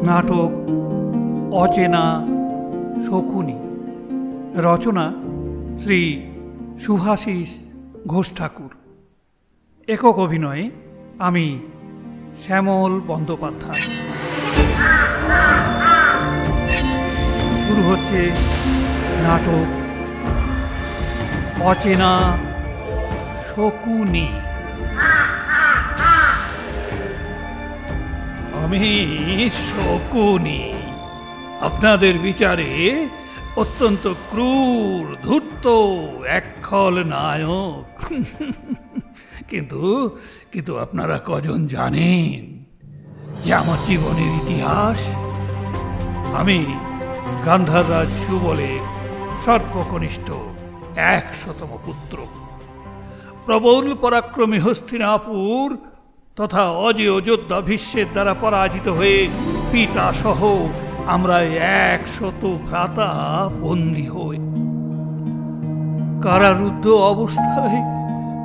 নাটক অচেনা শকুনি, রচনা শ্রী শুভাশিস ঘোষ ঠাকুর। একক অভিনয়ে আমি শ্যামল বন্দ্যোপাধ্যায়। শুরু হচ্ছে নাটক অচেনা শকুনি। আমি শকুনি, আপনাদের বিচারে অত্যন্ত ক্রূর ধূর্ত একখল নায়ক। কিন্তু আপনারা কজন জানেন যে আমার জীবনের ইতিহাস? আমি গান্ধাররাজ সুবলের সর্বকনিষ্ঠ 100তম পুত্র। প্রবল পরাক্রমী হস্তিনাপুর তথা অজেয় যোদ্ধা ভীষ্মের দ্বারা পরাজিত হয়ে পিতা সহ আমরা 100 ভ্রাতা বন্দী হই। কারারুদ্ধ অবস্থায়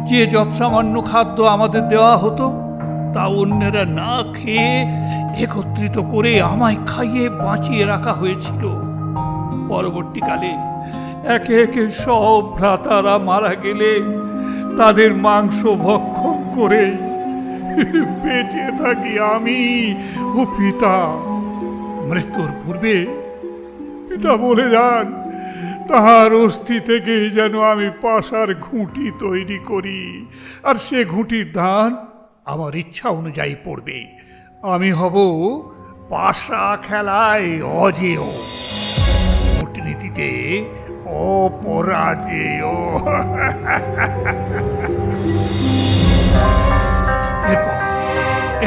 যে যৎসামান্য খাদ্য আমাদের দেওয়া হতো তা অন্যেরা না খেয়ে একত্রিত করে আমায় খাইয়ে বাঁচিয়ে রাখা হয়েছিল। পরবর্তীকালে একে একে সব ভ্রাতারা মারা গেলে তাদের মাংস ভক্ষণ করে বেঁচে থাকি আমি ও পিতা। মৃত্যুর পূর্বে পিতা বলে যান তাহার অস্থি থেকেই যেন আমি পাশার ঘুঁটি তৈরি করি, আর সে ঘুঁটির ধান আমার ইচ্ছা অনুযায়ী পড়বে। আমি হব পাশা খেলায় অজেয়, কূটনীতিতে অপরাজেয়।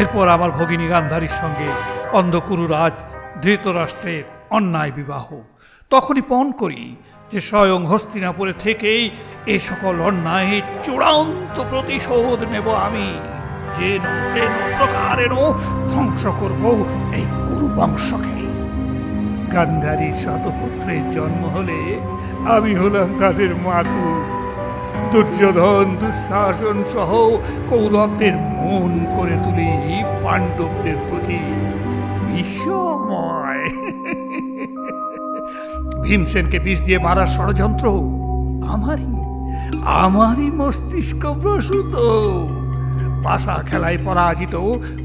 এরপর আমার ভগিনী গান্ধারীর সঙ্গে অন্ধকুরুরাজ ধৃতরাষ্ট্রের অন্যায় বিবাহ। তখনই পণ করি যে স্বয়ং হস্তিনাপুরে থেকেই এ সকল অন্যায়ের চূড়ান্ত প্রতিশোধ নেব আমি। যেন তেন প্রকারেণ ধ্বংস করব এই কুরু বংশকে। গান্ধারীর শতপুত্রের জন্ম হলে আমি হলাম তাদের মাতু। দুর্যোধন দুঃশাসন সহ কৌরবদের মন করে তুলি পাণ্ডবদের প্রতি বিষময়। ভীমসেনকে বিষ দিয়ে মারার ষড়যন্ত্র আমারই মস্তিষ্ক প্রসূত। পাশা খেলায় পরাজিত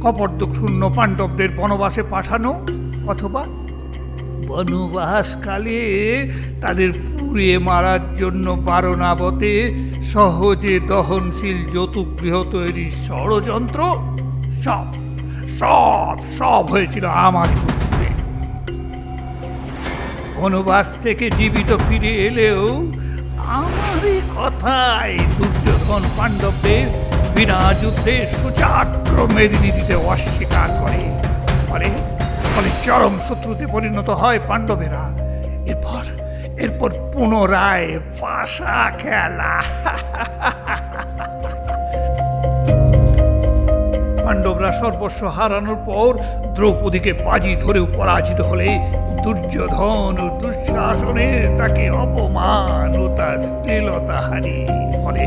কপর্দক শূন্য পাণ্ডবদের বনবাসে পাঠানো, অথবা বনবাসকালে তাদের পুড়িয়ে মারার জন্য বারণাবতে সহজে দহনশীল যৌতুগৃহ তৈরির ষড়যন্ত্র, সব সব সব হয়েছিল আমারই বুদ্ধিতে। বনবাস থেকে জীবিত ফিরে এলেও আমারই কথায় দুর্যোধন পাণ্ডবদের বিনা যুদ্ধে সুচাগ্র মেদিনী দিতে অস্বীকার করে। ফলে চরম শত্রুতে পরিণত হয় পাণ্ডবেরা। এরপর পুনরায় পাশা খেলা। পাণ্ডবরা সর্বস্ব হারানোর পর দ্রৌপদীকে বাজি ধরেও পরাজিত হলে দুর্যোধন ও দুঃশাসনের তাকে অপমান ও তার শ্লীলতাহানি। ফলে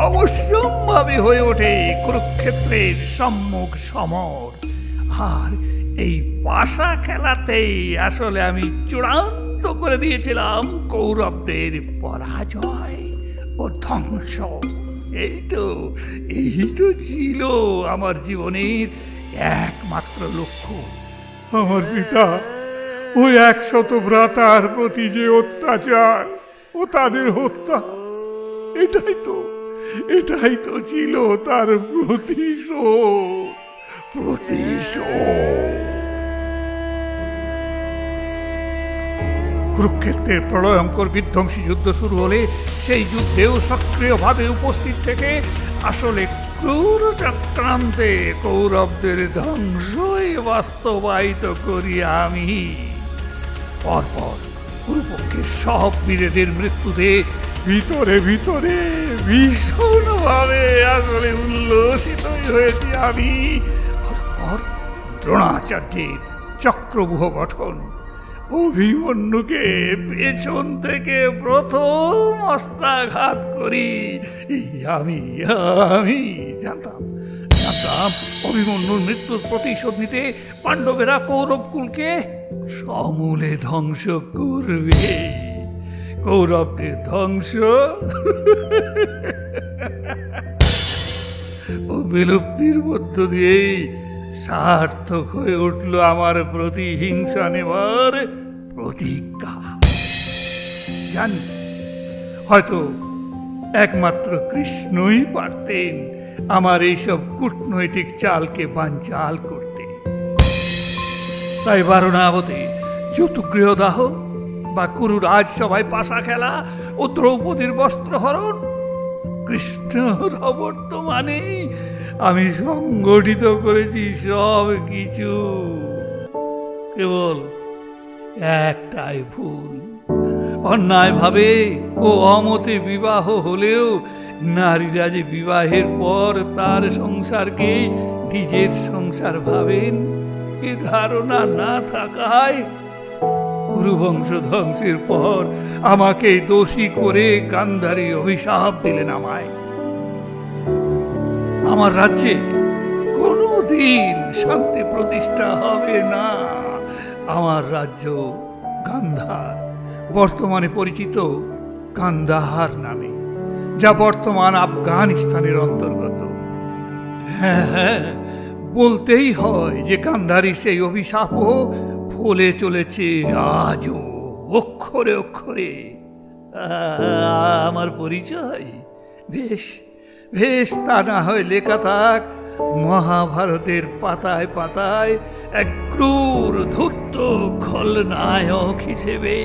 অবশ্যম্ভাবী হয়ে ওঠে কুরুক্ষেত্রের সম্মুখ সমর। আর এই পাশা খেলাতেই আসলে আমি চূড়ান্ত করে দিয়েছিলাম কৌরবদের পরাজয় ও ধ্বংস। এই তো ছিল আমার জীবনের একমাত্র লক্ষ্য। আমার পিতা ওই 100 ভ্রাতার প্রতি যে অত্যাচার ও তাদের হত্যা, এটাই তো ছিল তার প্রতিশোধ। কুরুক্ষেত্রের প্রলয়ঙ্কর বিধ্বংসী যুদ্ধ শুরু হলে সেই যুদ্ধেও সক্রিয়ভাবে উপস্থিত থেকে আসলে ক্রূর চক্রান্তে কৌরবদের ধ্বংসই বাস্তবায়িত করি আমি। পরপর কুরুপক্ষের সব বীরেদের মৃত্যুতে ভিতরে ভীষণভাবে আসলে উল্লসিতই হয়েছি আমি। দ্রোণাচার্যের চক্রব্যূহ গঠন, অভিমন্যুকে পেছন থেকে প্রথম অস্ত্রাঘাত করি আমি আমি জানতাম জানতাম অভিমন্যুর মৃত্যুর প্রতিশোধ নিতে পাণ্ডবেরা কৌরব কুলকে সমূলে ধ্বংস করবে। কৌরবদের ধ্বংস ও বিলুপ্তির মধ্য দিয়েই সার্থক হয়ে উঠল আমার প্রতিহিংসা নেবার প্রতিজ্ঞা। জানি হয়তো একমাত্র কৃষ্ণই পারতেন আমার এইসব কূটনৈতিক চালকে বানচাল করতে। তাই বারণাবতে যতুগৃহদাহ বা কুরু রাজসভায় পাশা খেলা ও দ্রৌপদীর বস্ত্রহরণ কৃষ্ণর অবর্তমানে আমি সংগঠিত করেছি সব কিছু। কেবল একটাই ভুল, অন্যায়ভাবে ও অমতে বিবাহ হলেও নারীরা যে বিবাহের পর তার সংসারকে নিজের সংসার ভাবেন এ ধারণা না থাকায় কুরুবংশ ধ্বংসের পর আমাকে দোষী করে গান্ধারী অভিশাপ দিলেন আমায়। আমার রাজ্যে কোনোদিন শান্তি প্রতিষ্ঠা হবে না। আমার রাজ্য গান্ধার, বর্তমানে পরিচিত কান্দাহার নামে, যা বর্তমান আফগানিস্তানের অন্তর্গত। হ্যাঁ, বলতেই হয় যে গান্ধারীর সেই অভিশাপও ফলে চলেছে আজও অক্ষরে অক্ষরে। আমার পরিচয় বেশ বেশ তা না হয় লেখা থাক মহাভারতের পাতায় পাতায় এক ক্রূর ধূর্ত খলনায়ক হিসেবে।